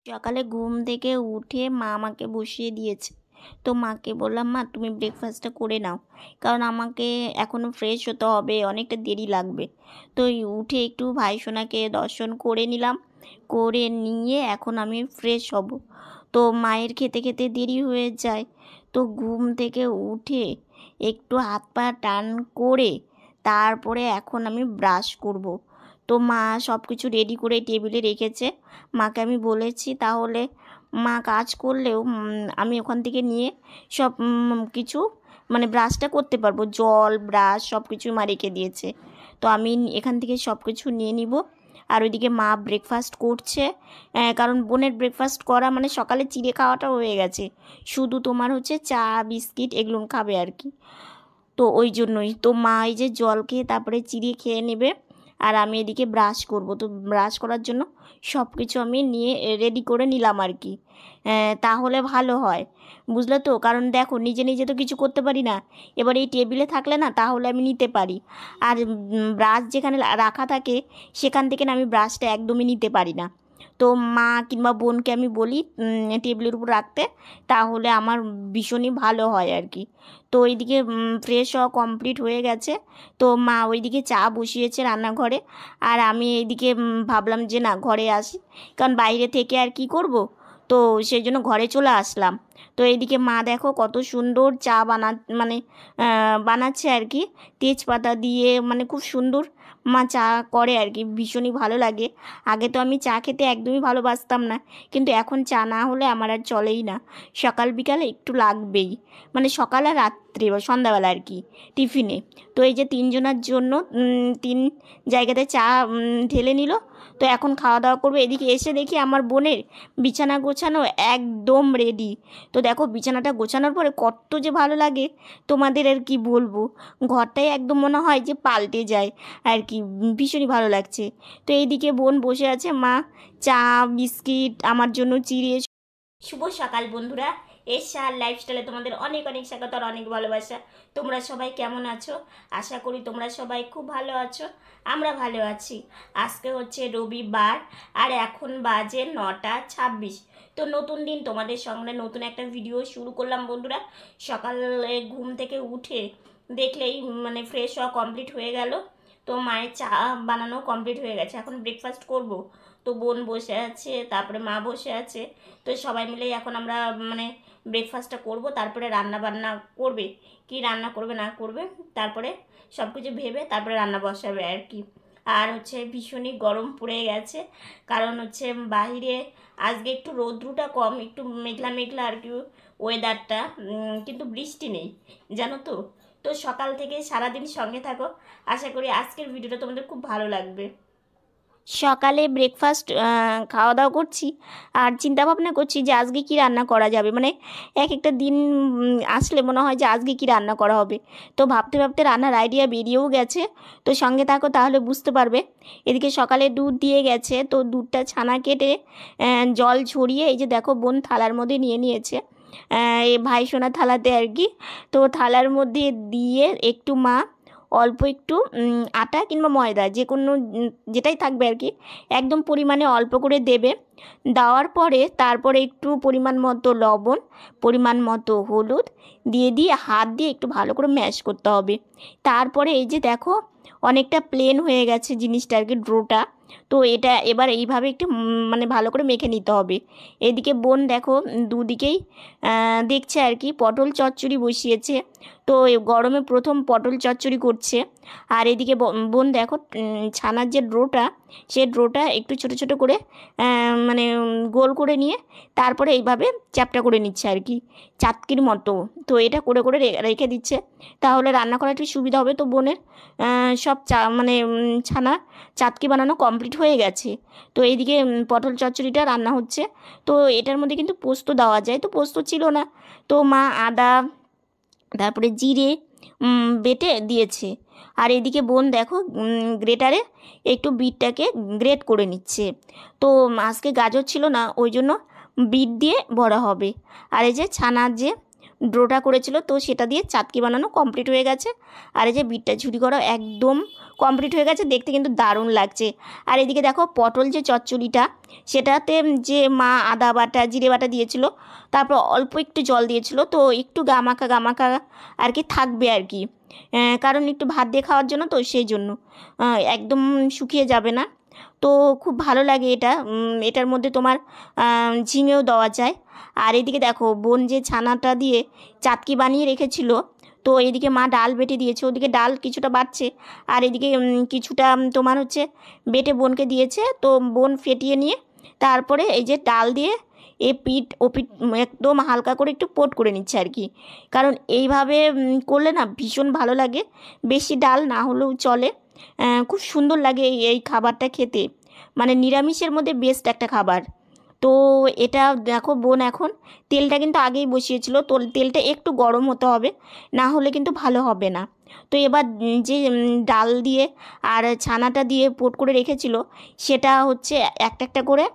সকালে ঘুম থেকে উঠে মা আমাকে বসিয়ে দিয়েছে। তো মাকে বললাম, মা তুমি ব্রেকফাস্টটা করে নাও, কারণ আমাকে এখনও ফ্রেশ হতে হবে, অনেকটা দেরি লাগবে। তো এই উঠে একটু ভাইসোনাকে দর্শন করে নিলাম, করে নিয়ে এখন আমি ফ্রেশ হব। তো মায়ের খেতে খেতে দেরি হয়ে যায়। তো ঘুম থেকে উঠে একটু হাত পা টান করে তারপরে এখন আমি ব্রাশ করব। তো মা সব কিছু রেডি করে টেবিলে রেখেছে। মাকে আমি বলেছি তাহলে মা কাজ করলেও আমি ওখান থেকে নিয়ে সব কিছু মানে ব্রাশটা করতে পারবো, জল ব্রাশ সব কিছুই মা রেখে দিয়েছে। তো আমি এখান থেকে সব কিছু নিয়ে নিব। আর ওইদিকে মা ব্রেকফাস্ট করছে, কারণ বোনের ব্রেকফাস্ট করা মানে সকালে চিড়ে খাওয়াটাও হয়ে গেছে, শুধু তোমার হচ্ছে চা বিস্কিট এগুলো খাবে আর কি। তো ওই জন্যই তো মা এই যে জল খেয়ে তারপরে চিড়ে খেয়ে নেবে, আর আমি এদিকে ব্রাশ করব। তো ব্রাশ করার জন্য সব কিছু আমি নিয়ে রেডি করে নিলাম আর কি। তাহলে ভালো হয়, বুঝলে তো, কারণ দেখো নিজে নিজে তো কিছু করতে পারি না, এবার এই টেবিলে থাকলে না তাহলে আমি নিতে পারি। আর ব্রাশ যেখানে রাখা থাকে সেখান থেকে না আমি ব্রাশটা একদমই নিতে পারি না। তো মা কিংবা বোনকে আমি বলি টেবিলের উপর রাখতে, তাহলে আমার ভীষণই ভালো হয় আর কি। তো ওইদিকে ফ্রেশ হওয়া কমপ্লিট হয়ে গেছে। তো মা ওইদিকে চা বসিয়েছে রান্নাঘরে, আর আমি এইদিকে ভাবলাম যে না ঘরে আসি, কারণ বাইরে থেকে আর কি করব। তো সেই জন্য ঘরে চলে আসলাম। তো এইদিকে মা দেখো কত সুন্দর চা বানাচ্ছে আর কি, তেজপাতা দিয়ে, মানে খুব সুন্দর মা চা করে আর কি, ভীষণই ভালো লাগে। আগে তো আমি চা খেতে একদমই ভালোবাসতাম না, কিন্তু এখন চা না হলে আমার আর চলেই না, সকাল বিকালে একটু লাগবেই, মানে সকাল আর রাত্রে বা সন্ধ্যাবেলা আর কি টিফিনে। তো এই যে তিনজনের জন্য তিন জায়গাতে চা ঢেলে নিল। তো এখন খাওয়া দাওয়া করবে। এদিকে এসে দেখি আমার বোনের বিছানা গোছানো একদম রেডি। তো দেখো বিছানাটা গোছানোর পরে কত যে ভালো লাগে তোমাদের আর কি বলবো, ঘরটাই একদম মনে হয় যে পাল্টে যায় আর কি, ভীষণই ভালো লাগছে। তো এইদিকে বোন বসে আছে, মা চা বিস্কিট আমার জন্য চিড়ে। শুভ সকাল বন্ধুরা, এশার লাইফস্টাইলে তোমাদের অনেক অনেক স্বাগত আর অনেক ভালোবাসা। তোমরা সবাই কেমন আছো? আশা করি তোমরা সবাই খুব ভালো আছো, আমরা ভালো আছি। আজকে হচ্ছে রবিবার, আর এখন বাজে 9:26। তো নতুন দিন, তোমাদের সঙ্গে নতুন একটা ভিডিও শুরু করলাম বন্ধুরা। সকালে ঘুম থেকে উঠে দেখলেই মানে ফ্রেশ হওয়া কমপ্লিট হয়ে গেল। তো মায়ের চা বানানো কমপ্লিট হয়ে গেছে, এখন ব্রেকফাস্ট করব। তো বোন বসে আছে, তারপরে মা বসে আছে। তো সবাই মিলেই এখন আমরা মানে ব্রেকফাস্টটা করব, তারপরে রান্না বান্না করবে, কি রান্না করবে না করবে তারপরে সব কিছু ভেবে তারপরে রান্না বসাবে আর কি। আর হচ্ছে ভীষণই গরম পড়ে গেছে, কারণ হচ্ছে বাইরে আজকে একটু রৌদ্রটা কম, একটু মেঘলা মেঘলা আর কি ওয়েদারটা, কিন্তু বৃষ্টি নেই, জানো তো। তো সকাল থেকে সারাদিন সঙ্গে থাকো, আশা করি আজকের ভিডিওটা তোমাদের খুব ভালো লাগবে। সকালে ব্রেকফাস্ট খাওয়া দাওয়া করছি, আর চিন্তা ভাবনা করছি যে আজকে কি রান্না করা যাবে, মানে এক একটা দিন আসলে মনে হয় যে আজকে কি রান্না করা হবে। তো ভাবতে ভাবতে রান্নার আইডিয়া বেরিয়েও গেছে। তো সঙ্গে থাকো তাহলে বুঝতে পারবে। এদিকে সকালে দুধ দিয়ে গেছে, তো দুধটা ছানা কেটে জল ছড়িয়ে এই যে দেখো বোন থালার মধ্যে নিয়ে নিয়েছে, এই ভাইসোনা থালাতে আর কি। তো থালার মধ্যে দিয়ে একটু মা অল্প একটু আটা কিংবা ময়দা যে কোনো যেটাই থাকবে আর কি, একদম পরিমাণে অল্প করে দেবে। দেওয়ার পরে তারপরে একটু পরিমাণ মতো লবণ, পরিমাণ মতো হলুদ দিয়ে হাত দিয়ে একটু ভালো করে ম্যাশ করতে হবে। তারপরে এই যে দেখো অনেকটা প্লেন হয়ে গেছে জিনিসটা আর কি, ডোটা। তো এটা এবার এইভাবে একটু মানে ভালো করে মেখে নিতে হবে। এদিকে বোন দেখো দুদিকেই দেখছে আর কি, পটল চচ্চড়ি বসিয়েছে। তো গরমে প্রথম পটল চচ্চড়ি করছে। আর এদিকে বোন দেখো ছানার যে ডোটা, সে ডোটা একটু ছোট ছোট করে মানে গোল করে নিয়ে তারপরে এইভাবে চ্যাপটা করে নিচ্ছে আর কি, চাটকির মতো। তো এটা করে করে রেখে দিচ্ছে, তাহলে রান্না করা একটু সুবিধা হবে। তো বোনের সব মানে ছানা চাটকি বানানো কমপ্লিট হয়ে গেছে। তো এইদিকে পটল চচ্চড়িটা রান্না হচ্ছে। তো এটার মধ্যে কিন্তু পোস্ত দেওয়া যায়, তো পোস্ত ছিল না, তো মা আদা তারপরে জিরে বেটে দিয়েছে। আর এদিকে বোন দেখো গ্রেটারে একটু বিটটাকে গ্রেট করে নিচ্ছে। তো আজকে গাজর ছিল না, ওই জন্য বিট দিয়ে বড়া হবে। আর এই যে ছানার যে ডোটা করেছিল, তো সেটা দিয়ে চাটকি বানানো কমপ্লিট হয়ে গেছে। আর এই যে বিটটা ঝুরি করা একদম কমপ্লিট হয়ে গেছে, দেখতে কিন্তু দারুণ লাগছে। আর এদিকে দেখো পটল যে চচ্চড়িটা, সেটাতে যে মা আদা বাটা জিরে বাটা দিয়েছিল, তারপর অল্প একটু জল দিয়েছিল, তো একটু গামাখা গামাখা আর কি থাকবে আর কি, কারণ একটু ভাত দিয়ে খাওয়ার জন্য, তো সেই জন্য একদম শুকিয়ে যাবে না। তো খুব ভালো লাগে এটা। এটার মধ্যে তোমার ঝিঙেও দেওয়া যায়। আর এদিকে দেখো বোন যে ছানাটা দিয়ে চাটকি বানিয়ে রেখেছিল, তো এদিকে মা ডাল বেটে দিয়েছে, ওদিকে ডাল কিছুটা বাটছে, আর এদিকে কিছুটা তোমার হচ্ছে বেটে বোনকে দিয়েছে। তো বোন ফেটিয়ে নিয়ে তারপরে এই যে ডাল দিয়ে এ পিঠ ও পিঠ একদম হালকা করে একটু পোট করে নিচ্ছে আর কি, কারণ এইভাবে করলে না ভীষণ ভালো লাগে, বেশি ডাল না হলেও চলে। খুব সুন্দর লাগে এই খাবারটা খেতে, মানে নিরামিষের মধ্যে বেস্ট একটা খাবার। তো এটা দেখো বোন এখন তেলটা কিন্তু আগেই বসিয়েছিল, তো তেলটা একটু গরম হতে হবে, না হলে কিন্তু ভালো হবে না। তো এবার যে ডাল দিয়ে আর ছানাটা দিয়ে পোট করে রেখেছিল, সেটা হচ্ছে একটা একটা করে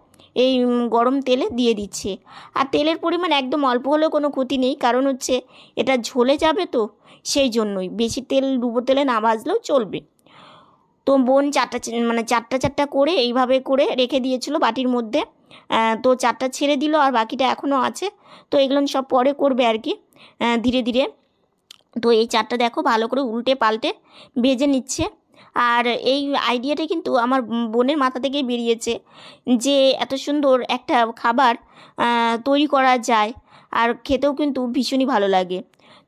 এই গরম তেলে দিয়ে দিচ্ছে। আর তেলের পরিমাণ একদম অল্প হলেও কোনো ক্ষতি নেই, কারণ হচ্ছে এটা ঝলে যাবে, তো সেই জন্যই বেশি তেল ডুবো তেলে না ভাজলেও চলবে। তো বোন মানে চারটা চারটা করে এইভাবে করে রেখে দিয়েছিল বাটির মধ্যে। তো চারটা ছেড়ে দিল, আর বাকিটা এখনও আছে, তো এগুলো সব পরে করবে আর কি, ধীরে ধীরে। তো এই চারটা দেখো ভালো করে উল্টে পাল্টে ভেজে নিচ্ছে। আর এই আইডিয়াটা কিন্তু আমার বোনের মাথা থেকেই বেরিয়েছে, যে এত সুন্দর একটা খাবার তৈরি করা যায়, আর খেতেও কিন্তু ভীষণই ভালো লাগে।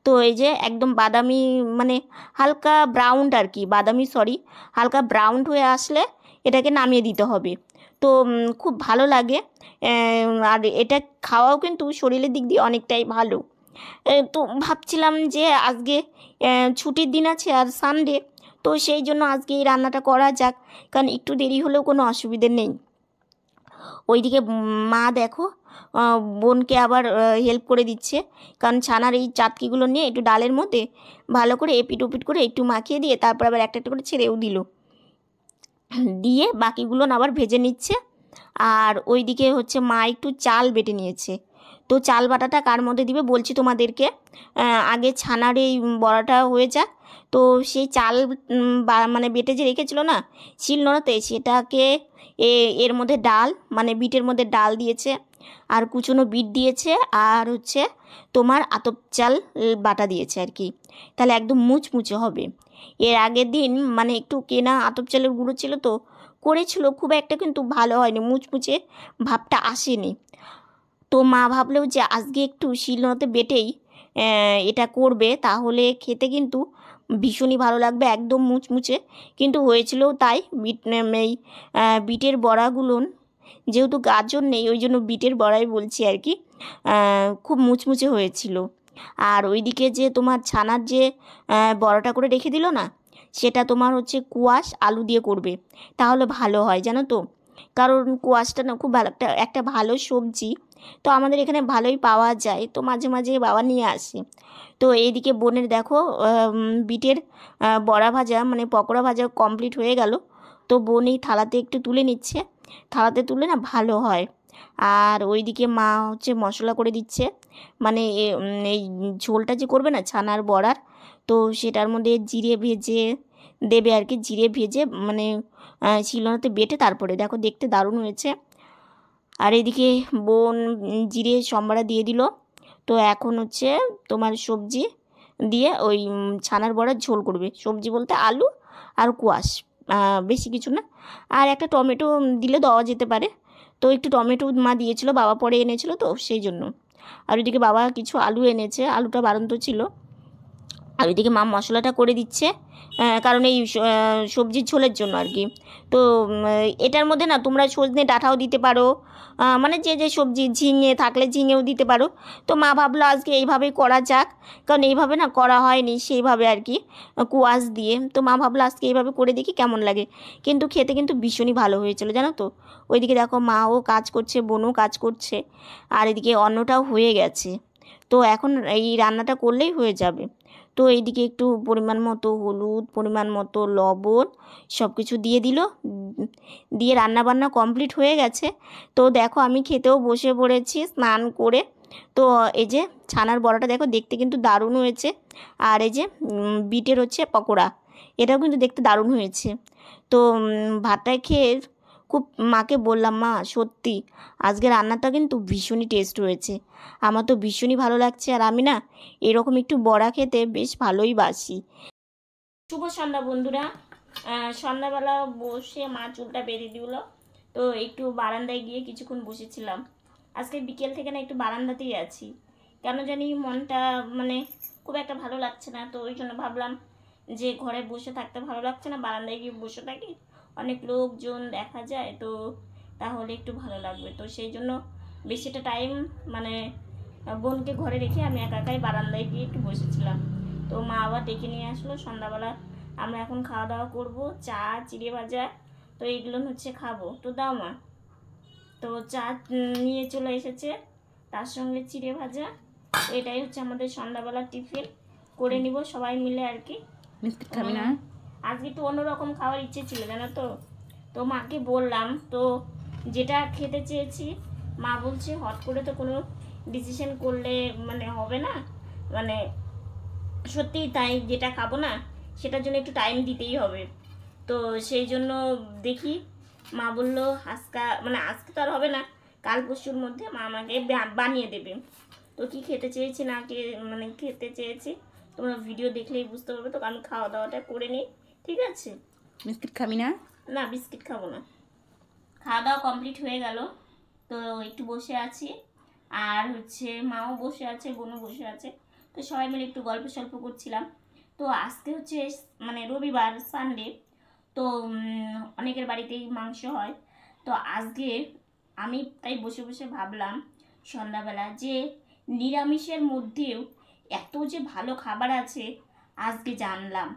তো এই যে একদম বাদামি, মানে হালকা ব্রাউন আর কি, বাদামি সরি, হালকা ব্রাউন হয়ে আসলে এটাকে নামিয়ে দিতে হবে। তো খুব ভালো লাগে। আর এটা খাওয়াও কিন্তু শরীরের দিক দিয়ে অনেকটাই ভালো। তো ভাবছিলাম যে আজকে ছুটির দিন আছে আর সানডে, তো সেই জন্য আজকে এই রান্নাটা করা যাক, কারণ একটু দেরি হলেও কোনো অসুবিধে নেই। ওইদিকে মা দেখো বোনকে আবার হেল্প করে দিচ্ছে, কারণ ছানার এই চাটকিগুলো নিয়ে একটু ডালের মধ্যে ভালো করে এপিট ওপিট করে একটু মাখিয়ে দিয়ে তারপর আবার একটা একটা করে ছেড়েও দিল, দিয়ে বাকিগুলো আবার ভেজে নিচ্ছে। আর ওইদিকে হচ্ছে মা একটু চাল বেটে নিয়েছে, তো চাল বাটাটা কার মধ্যে দিবে বলছি তোমাদেরকে। আগে ছানার এই বড়াটা হয়ে যাক, তো সেই চাল মানে বেটে যে রেখেছিল না শিলনোড়াতে, সেটাকে এর মধ্যে ডাল, মানে বিটের মধ্যে ডাল দিয়েছে, আর কুচনো বিট দিয়েছে, আর হচ্ছে তোমার আতপ চাল বাটা দিয়েছে আর কি, তাহলে একদম মুচমুচে হবে। এর আগের দিন মানে একটু কেনা আতপ চালের গুঁড়ো ছিল, তো করেছিল, খুব একটা কিন্তু ভালো হয়নি, মুচমুচে ভাবটা আসেনি। তো মা ভাবলেও যে আজকে একটু শিলনোড়াতে বেটেই এটা করবে, তাহলে খেতে কিন্তু ভীষণই ভালো লাগবে, একদম মুচমুচে। কিন্তু হয়েছিলও তাই, এই বিটের বড়াগুলো, যেহেতু গাজর নেই ওই জন্য বিটের বড়াই বলছি আর কি, খুব মুচমুচে হয়েছিল। আর ওইদিকে যে তোমার ছানার যে বড়াটা করে রেখে দিল না, সেটা তোমার হচ্ছে কুয়াশ আলু দিয়ে করবে, তাহলে ভালো হয় জানো তো, কারণ কুয়াশটা না খুব ভালো একটা ভালো সবজি, তো আমাদের এখানে ভালোই পাওয়া যায়, তো মাঝে মাঝে বাবা নিয়ে আসে। তো এইদিকে বোনের দেখো বিটের বড়া ভাজা মানে পকোড়া ভাজা কমপ্লিট হয়ে গেল, তো বোন এই থালাতে একটু তুলে নিচ্ছে, থালাতে তুলে না ভালো হয়। আর ওইদিকে মা হচ্ছে মশলা করে দিচ্ছে, মানে এই ঝোলটা যে করবে না ছানার বড়ার, তো সেটার মধ্যে জিরে ভেজে দেবে আর কি, জিরে ভেজে মানে শিলনোড়াতে বেটে তারপরে দেখো দেখতে দারুণ হয়েছে। আর এদিকে বোন জিরে সম্বারা দিয়ে দিল, তো এখন হচ্ছে তোমার সবজি দিয়ে ওই ছানার বড়ার ঝোল করবে, সবজি বলতে আলু আর কোয়াশ, বেশি কিছু না, আর একটা টমেটো দিলে দেওয়া যেতে পারে, তো একটু টমেটো মা দিয়েছিল, বাবা পরে এনেছিল, তো সেই জন্য। আর ওইদিকে বাবা কিছু আলু এনেছে, আলুটা বাড়ন্ত ছিল। আর ওইদিকে মা মশলাটা করে দিচ্ছে, কারণ এই সবজির ঝোলের জন্য আর কি। তো এটার মধ্যে না তোমরা সজনে ডাঁটাও দিতে পারো, মানে যে যে সবজি ঝিঙে থাকলে ঝিঙেও দিতে পারো। তো মা ভাবলো আজকে এইভাবেই করা যাক, কারণ এইভাবে না করা হয়নি সেইভাবে আর কি, কুয়াশ দিয়ে। তো মা ভাবলো আজকে এইভাবে করে দেখি কেমন লাগে, কিন্তু খেতে কিন্তু ভীষণই ভালো হয়েছিল জানো তো। ওইদিকে দেখো মাও কাজ করছে, বোনও কাজ করছে, আর এদিকে অন্নটাও হয়ে গেছে, তো এখন এই রান্নাটা করলেই হয়ে যাবে। তো এইদিকে একটু পরিমাণ মতো হলুদ, পরিমাণ মতো লবণ সব কিছু দিয়ে দিল, দিয়ে রান্নাবান্না কমপ্লিট হয়ে গেছে। তো দেখো আমি খেতেও বসে পড়েছি স্নান করে, তো এই যে ছানার বড়াটা দেখো দেখতে কিন্তু দারুণ হয়েছে। আর এই যে বিটের হচ্ছে পকোড়া, এটাও কিন্তু দেখতে দারুণ হয়েছে। তো ভাতটা খেয়ে খুব মাকে বললাম, মা সত্যি আজকে রান্নাটা কিন্তু ভীষণই টেস্ট হয়েছে, আমার তো ভীষণই ভালো লাগছে। আর আমি না এরকম একটু বড়া খেতে বেশ ভালোই বাসি। শুভ সন্ধ্যা বন্ধুরা। সন্ধ্যাবেলা বসে মা চুলটা বেঁধে দিল, তো একটু বারান্দায় গিয়ে কিছুক্ষণ বসেছিলাম। আজকে বিকেল থেকে না একটু বারান্দাতেই আছি, কেন জানি মনটা মানে খুব একটা ভালো লাগছে না। তো ওই জন্য ভাবলাম যে ঘরে বসে থাকতে ভালো লাগছে না, বারান্দায় গিয়ে বসে থাকি, অনেক লোকজন দেখা যায়, তো তাহলে একটু ভালো লাগবে। তো সেই জন্য বেশিটা টাইম মানে বোনকে ঘরে রেখে আমি একা একাই বারান্দায় গিয়ে একটু বসেছিলাম। তো মা আবার ডেকে নিয়ে আসলো সন্ধ্যাবেলা। আমরা এখন খাওয়া দাওয়া করবো, চা চিড়ে ভাজা, তো এইগুলো হচ্ছে খাবো। তো দাও মা। তো চা নিয়ে চলে এসেছে, তার সঙ্গে চিড়ে ভাজা। এটাই হচ্ছে আমাদের সন্ধ্যাবেলার টিফিন করে নিব সবাই মিলে আর কি। বিস্কিট খাবি না? আজকে একটু অন্যরকম খাওয়ার ইচ্ছে ছিল জানো তো। তো মাকে বললাম, তো যেটা খেতে চেয়েছি মা বলছে হট করে তো কোনো ডিসিশন করলে মানে হবে না, মানে সত্যিই তাই, যেটা খাবো না সেটার জন্য একটু টাইম দিতেই হবে। তো সেই জন্য দেখি, মা বললো আজকে তো আর হবে না, কাল পরশুর মধ্যে মা আমাকে বানিয়ে দেবে। তো কি খেতে চেয়েছি না খেতে চেয়েছি তোমরা ভিডিও দেখলেই বুঝতে পারবে। তো আমি খাওয়া দাওয়াটা করে নিই, ঠিক আছে? বিস্কিট খাবি না? না বিস্কিট খাবো না। খাওয়া দাওয়া কমপ্লিট হয়ে গেল, তো একটু বসে আছি। আর হচ্ছে মাও বসে আছে, বোনও বসে আছে, তো সবাই মিলে একটু গল্প সল্প করছিলাম। তো আজকে হচ্ছে মানে রবিবার, সানডে, তো অনেকের বাড়িতেই মাংস হয়। তো আজকে আমি তাই বসে বসে ভাবলাম সন্ধ্যাবেলা যে নিরামিষের মধ্যেও এত যে ভালো খাবার আছে আজকে জানলাম।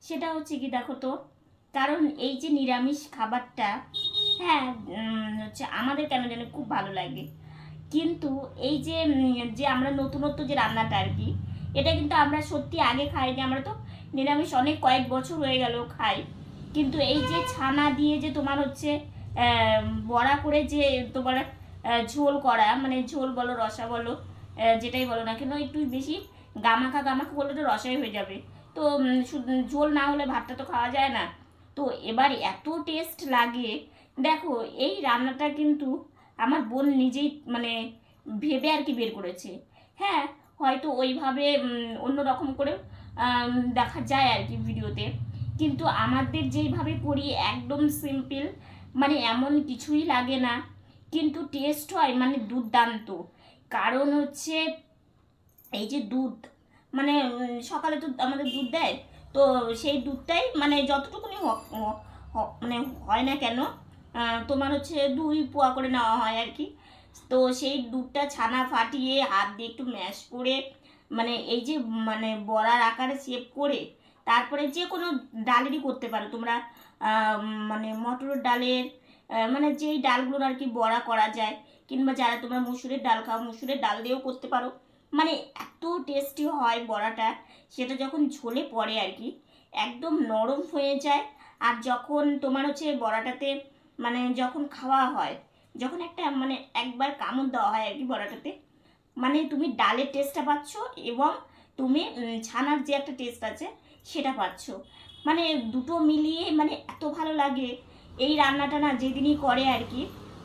সেটা হচ্ছে কি দেখো তো, কারণ এই যে নিরামিষ খাবারটা, হ্যাঁ হচ্ছে আমাদের কেন জানি খুব ভালো লাগে। কিন্তু এই যে যে আমরা নতুনত্ব যে রান্নাটা আর কি, এটা কিন্তু আমরা সত্যি আগে খাইনি। আমরা তো নিরামিষ অনেক কয়েক বছর হয়ে গেল খাই, কিন্তু এই যে ছানা দিয়ে যে তোমার হচ্ছে বড়া করে যে তোমার ঝোল করা, মানে ঝোল বলো রসা বলো যেটাই বলো না কেন, একটু বেশি গামাখা গামাখা করলে তো রসাই হয়ে যাবে। তো ঝোল না হলে ভাতটা তো খাওয়া যায় না। তো এবার এত টেস্ট লাগে দেখো। এই রান্নাটা কিন্তু আমার বোন নিজেই মানে ভেবে আর কি বের করেছে। হ্যাঁ, হয়তো ওইভাবে অন্য রকম করে দেখা যায় আর কি ভিডিওতে, কিন্তু আমাদের যেইভাবে করি একদম সিম্পল, মানে এমন কিছুই লাগে না, কিন্তু টেস্ট হয় মানে দুর্দান্ত। কারণ হচ্ছে এই যে দুধ, মানে সকালে তো আমাদের দুধ দেয়, তো সেই দুধটাই মানে যতটুকুনি মানে হয় না কেন, তোমার হচ্ছে 2 পোয়া করে নেওয়া হয় আর কি। তো সেই দুধটা ছানা ফাটিয়ে হাত দিয়ে একটু ম্যাশ করে, মানে এই যে মানে বড়ার আকারে শেপ করে, তারপরে যে কোনো ডালেরই করতে পারো তোমরা, মানে মটরের ডালের, মানে যেই ডালগুলোর আর কি বড়া করা যায়, কিংবা যারা তোমরা মুসুরের ডাল খাও মুসুরের ডাল দিয়েও করতে পারো। মানে এত টেস্টি হয় বড়াটা, সেটা যখন ঝোলে পড়ে আর কি একদম নরম হয়ে যায়। আর যখন তোমার হচ্ছে বড়াটাতে মানে যখন খাওয়া হয়, যখন একটা মানে একবার কামড় দেওয়া হয় আর কি বড়াটাতে, মানে তুমি ডালের টেস্টটা পাচ্ছ এবং তুমি ছানার যে একটা টেস্ট আছে সেটা পাচ্ছ। মানে দুটো মিলিয়ে মানে এত ভালো লাগে। এই রান্নাটা না যেদিনই করে আর কি,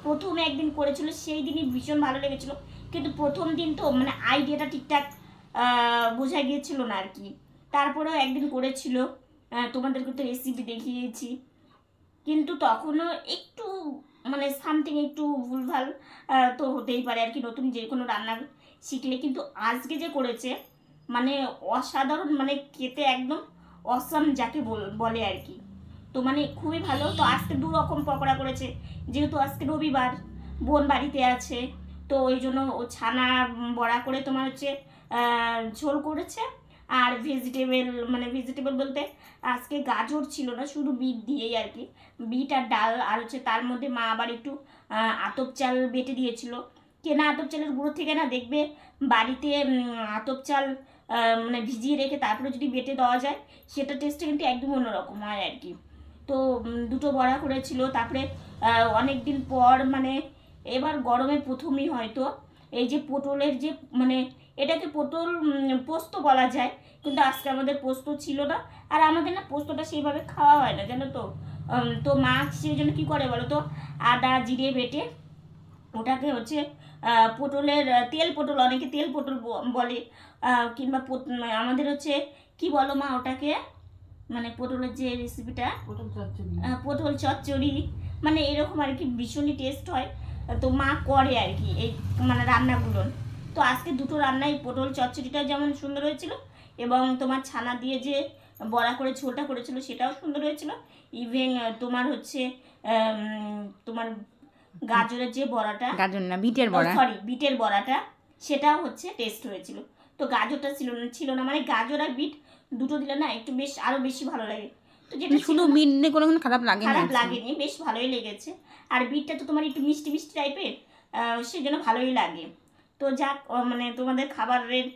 প্রথমে একদিন করেছিল সেই দিনই ভীষণ ভালো লেগেছিলো, কিন্তু প্রথম দিন তো মানে আইডিয়াটা ঠিকঠাক বোঝা গিয়েছিল না আর কি। তারপরেও একদিন করেছিল, তোমাদেরকে তো রেসিপি দেখিয়েছি, কিন্তু তখনও একটু মানে সামথিং একটু ভুলভাল তো হতেই পারে আর কি, নতুন যে কোনো রান্না শিখলে। কিন্তু আজকে যে করেছে মানে অসাধারণ, মানে খেতে একদম অসাম যাকে বলে আর কি। তো মানে খুবই ভালো। তো আজকে 2 রকম পকোড়া করেছে, যেহেতু আজকে রবিবার, বোন বাড়িতে আছে, তো ওই জন্য ও ছানা বড়া করে তোমার হচ্ছে ঝোল করেছে। আর ভেজিটেবল বলতে আজকে গাজর ছিল না, শুধু বিট দিয়েই আর কি, বিট আর ডাল, আর হচ্ছে তার মধ্যে মা আবার একটু আতপ চাল বেটে দিয়েছিল। কেনা আতপ চালের গুঁড়ো থেকে না দেখবে বাড়িতে আতপ চাল মানে ভিজিয়ে রেখে তারপরে যদি বেটে দেওয়া যায়, সেটা টেস্টটা কিন্তু একদম অন্যরকম হয় আর কি। তো 2টো বড়া করেছিল। তারপরে অনেক দিন পর মানে এবার গরমে প্রথমই হয়তো এই যে পটলের যে মানে এটাকে পটল পোস্ত বলা যায়, কিন্তু আজকে আমাদের পোস্ত ছিল না, আর আমাদের না পোস্তটা সেইভাবে খাওয়া হয় না জানো তো। তো মা সেই জন্য কী করে বলো তো, আদা জিরে বেটে ওটাকে হচ্ছে পটলের তেল পটল, অনেকে তেল পটল বলে, কিংবা আমাদের হচ্ছে কি বলো মা ওটাকে, মানে পটলের যে রেসিপিটা পটল চচ্চড়ি, মানে এরকম আর কি, ভীষণই টেস্ট হয়। তো মা করে আর কি এই মানে রান্নাগুলো। তো আজকে দুটো রান্নাই, পটল চচ্চড়িটা যেমন সুন্দর হয়েছিল, এবং তোমার ছানা দিয়ে যে বড়া করে ঝোলটা করেছিল সেটাও সুন্দর হয়েছিল। ইভেন তোমার হচ্ছে তোমার গাজরের যে বড়াটা, গাজর না বিটের বড়া, সরি বিটের বড়াটা, সেটাও হচ্ছে টেস্ট হয়েছিল। তো গাজরটা ছিল না, মানে গাজর আর বিট দুটো দিলে না একটু বেশ আরো বেশি ভালো লাগে। তো যেটা শুধু বিট নিয়ে কোনো খারাপ লাগে না, খারাপ লাগেনি, বেশ ভালোই লেগেছে। আর বিটটা তো তোমার একটু মিষ্টি মিষ্টি টাইপের, সেই জন্য ভালোই লাগে। তো যাক, মানে তোমাদের খাবারের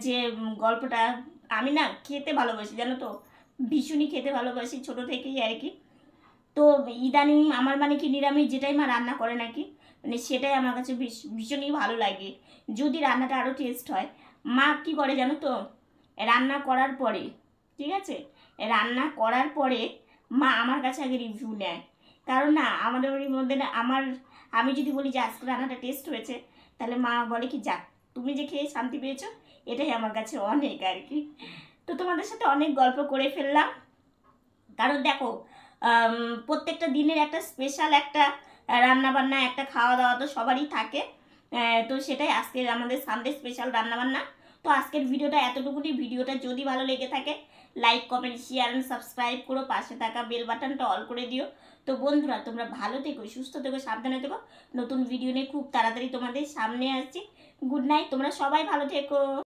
যে গল্পটা, আমি না খেতে ভালোবাসি জানো তো, ভীষণই খেতে ভালোবাসি ছোট থেকেই আর কি। তো ইদানিং আমার মানে কি নিরামিষ যেটাই মা রান্না করে নাকি, মানে সেটাই আমার কাছে ভীষণই ভালো লাগে, যদি রান্নাটা আরও টেস্ট হয়। মা কী করে জানো তো, রান্না করার পরে, ঠিক আছে, রান্না করার পরে মা আমার কাছে আগে রিভিউ নেয়। কারণ না আমাদের বাড়ির মধ্যে না আমি যদি বলি যে আজকে রান্নাটা টেস্ট হয়েছে, তাহলে মা বলে কি যাক তুমি যে খেয়ে শান্তি পেয়েছো, এটাই আমার কাছে অনেক আর কি। তো তোমাদের সাথে অনেক গল্প করে ফেললাম, কারণ দেখো প্রত্যেকটা দিনের একটা স্পেশাল একটা রান্নাবান্না, একটা খাওয়া দাওয়া তো সবারই থাকে। তো সেটাই আজকের আমাদের সানডে স্পেশাল রান্নাবান্না। তো আজকের ভিডিওটা এতটুকুনি। ভিডিওটা যদি ভালো লেগে থাকে like comment share and subscribe করো, পাশে থাকা বেল বাটনটা অল করে দিও। তো বন্ধুরা তোমরা ভালো থেকো, সুস্থ থেকো, সাবধানে থেকো। নতুন ভিডিও নিয়ে খুব তাড়াতাড়ি তোমাদের সামনে আসছি। গুড নাইট, তোমরা সবাই ভালো থেকো।